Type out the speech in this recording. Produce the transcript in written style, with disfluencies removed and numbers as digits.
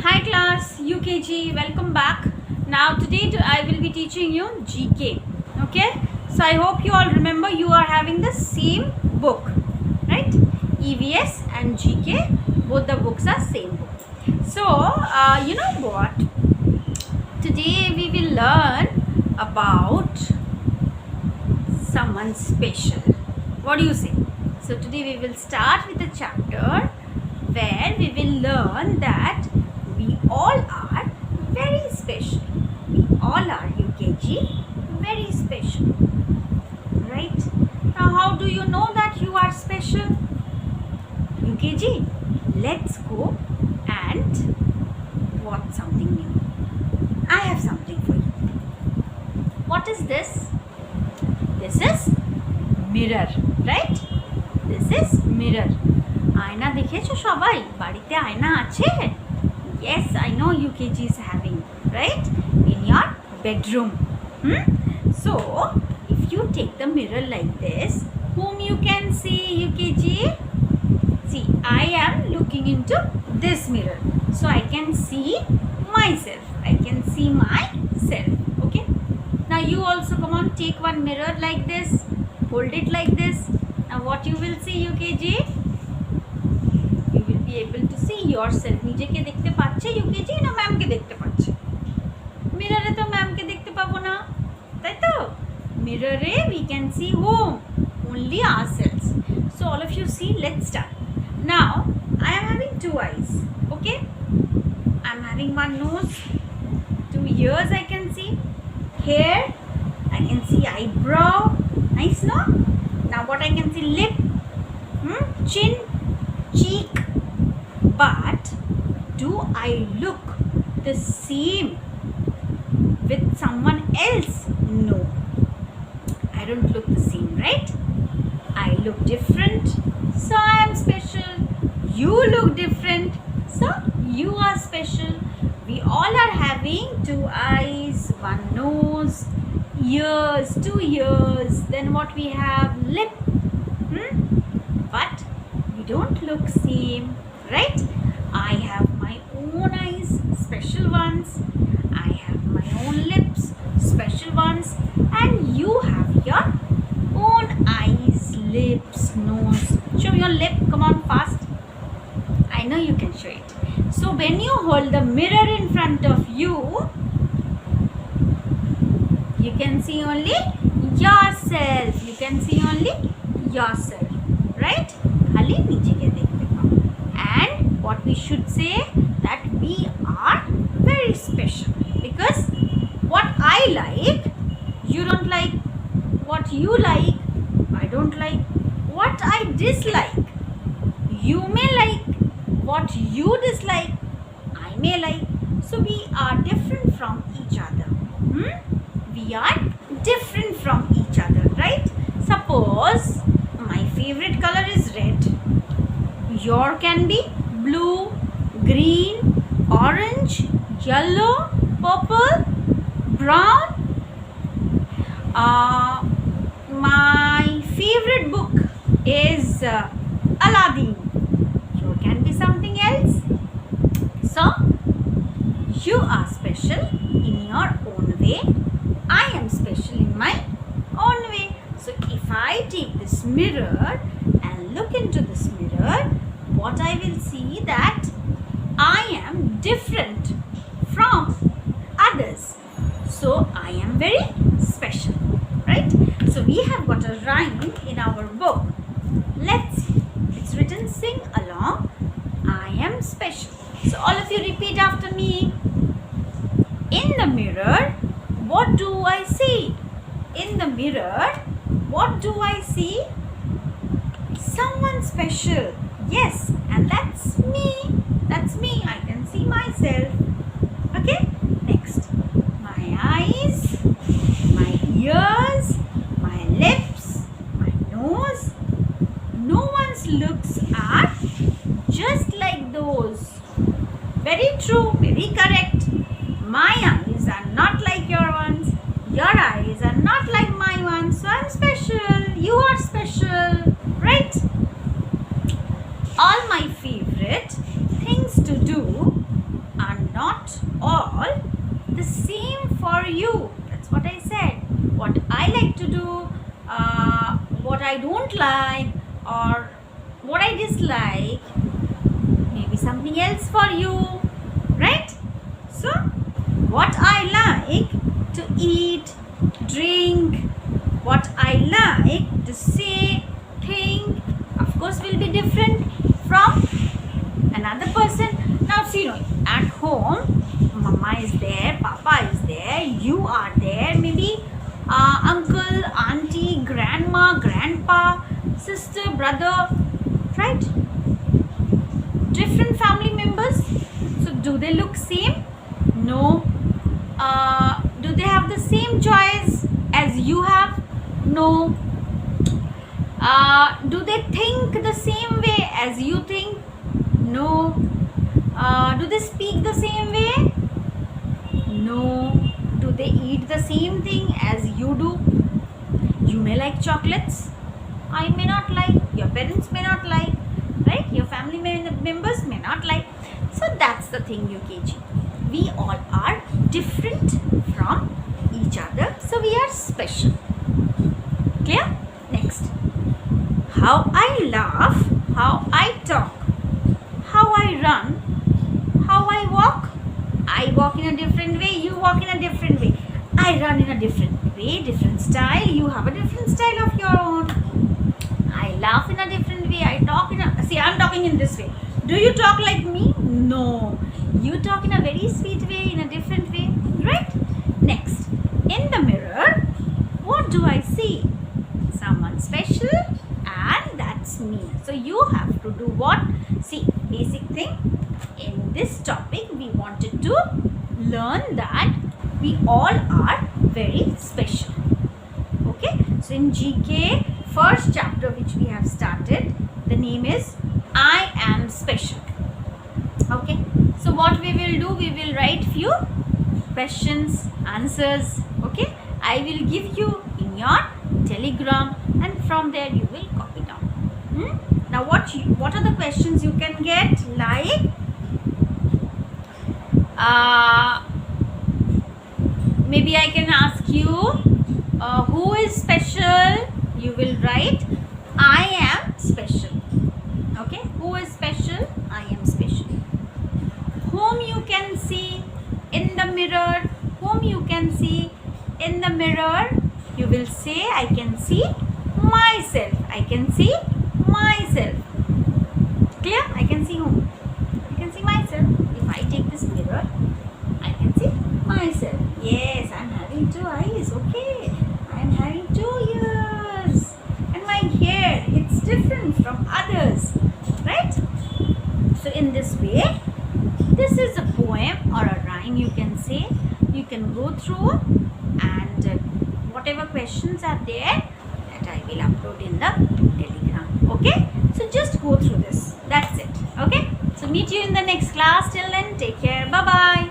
Hi class, UKG, welcome back. Now today I will be teaching you GK. Okay, so I hope you all remember you are having the same book, right? EVS and GK, both the books are same book. So you know what? Today we will learn about someone special. What do you say? So today we will start with a chapter where we will learn that we all are very special. We all are UKG very special. Right? Now how do you know that you are special? UKG, let's go and watch something new. I have something for you. What is this? This is mirror, right? This is mirror. আয়না দেখেছো সবাই? বাড়িতে আয়না আছে? Yes, I know UKG is having, right? In your bedroom. So, if you take the mirror like this, whom you can see, UKG? See, I am looking into this mirror. So, I can see myself. I can see myself. Okay? Now, you also come on, take one mirror like this. Hold it like this. Now, what you will see, UKG? You will be able to see yourself. নিজেকে দেখতে পাচ্ছে UKG না ম্যামকে দেখতে পাচ্ছে? মিররে তো ম্যামকে দেখতে পাবো না, তাই তো? মিররে we can see whom? Only ourselves. So all of you see, let's start. Now I am having two eyes, okay? I am having one nose, two ears I can see, hair, I can see eyebrow, nice no? Now what I can see, lip, chin, cheek. But do I look the same with someone else? No, I don't look the same, right? I look different, so I am special. You look different, so you are special. We all are having two eyes, one nose, ears, two ears, then what we have, lip, but we don't look same, right? I have my own eyes, special ones. I have my own lips, special ones. And you have your own eyes, lips, nose. Show your lip, come on fast. I know you can show it. So when you hold the mirror in front of you, you can see only yourself. You can see only yourself, right? Khali niche ke dekhte pao. And what we should say, that we are very special, because what I like, you don't like. What you like, I don't like. What I dislike, you may like. What you dislike, I may like. So we are different from each other. We are different from each other, right? Suppose my favorite color is red. Your can be blue, green, orange, yellow, purple, brown. My favorite book is Aladdin. Your can be something else. So you are special in your own way. I am special in my own way. So if I take this mirror and look into this mirror, what I will see, that I am different from others. So I am very special, right? So we have got a rhyme in our book. Let's see. It's written, sing along, I am special. So all of you repeat after me. In the mirror, what do I see? In the mirror, what do I see? Someone special. Yes, and that's me. That's me. I can see myself. Okay? Next. My eyes, my ears, my lips, my nose. No one's looks are just like those. Very true. Very correct. My eyes are not like your ones. Your eyes are not like my ones. So I'm special. You are special. Right? All my favorite things to do are you. That's what I said. What I like to do, what I don't like, or what I dislike, maybe something else for you, right? So, what I like to eat, drink, what I like to say, think, of course, will be different from another person. Now, see, at home, mama is there, papa is there, you are there, maybe uncle, auntie, grandma, grandpa, sister, brother, right? Different family members. So, do they look same? No. Do they have the same joys as you have? No. Do they think the same way as you think? No. Do they speak the same way? No. Do they eat the same thing as you do? You may like chocolates. I may not like. Your parents may not like. Right? Your family members may not like. So that's the thing, UKG. We all are different from each other. So we are special. Clear? Next. How I laugh, how I talk, how I run, how I walk. I walk in a different way, you walk in a different way. I run in a different way, different style. You have a different style of your own. I laugh in a different way. I talk in a... See, I'm talking in this way. Do you talk like me? No. You talk in a very sweet way, in a different way. Right? Next. In the mirror, what do I see? Someone special, and that's me. So you have to do what? See, basic thing. In this topic, we wanted to learn that we all are very special. Okay? So in GK, first chapter which we have started, the name is I Am Special. Okay? So what we will do, we will write few questions, answers. Okay? I will give you in your Telegram, and from there you will copy down. Now what are the questions you can get? Like maybe I can ask you who is special? You will write I am special. Okay? Who is special? I am special. Whom you can see in the mirror? Whom you can see in the mirror? You will say I can see myself. I can see myself. Clear? I can see whom? I can see myself. If I take this mirror, I can see myself. Yes, I am having two eyes. Okay. I am having 2 ears. And my hair, it's different from others. Right? So in this way, this is a poem or a rhyme you can say. You can go through and whatever questions are there, that I will upload in the Telegram. Okay? So just go through this. That's it. Okay? So meet you in the next class. Till then, take care. Bye-bye.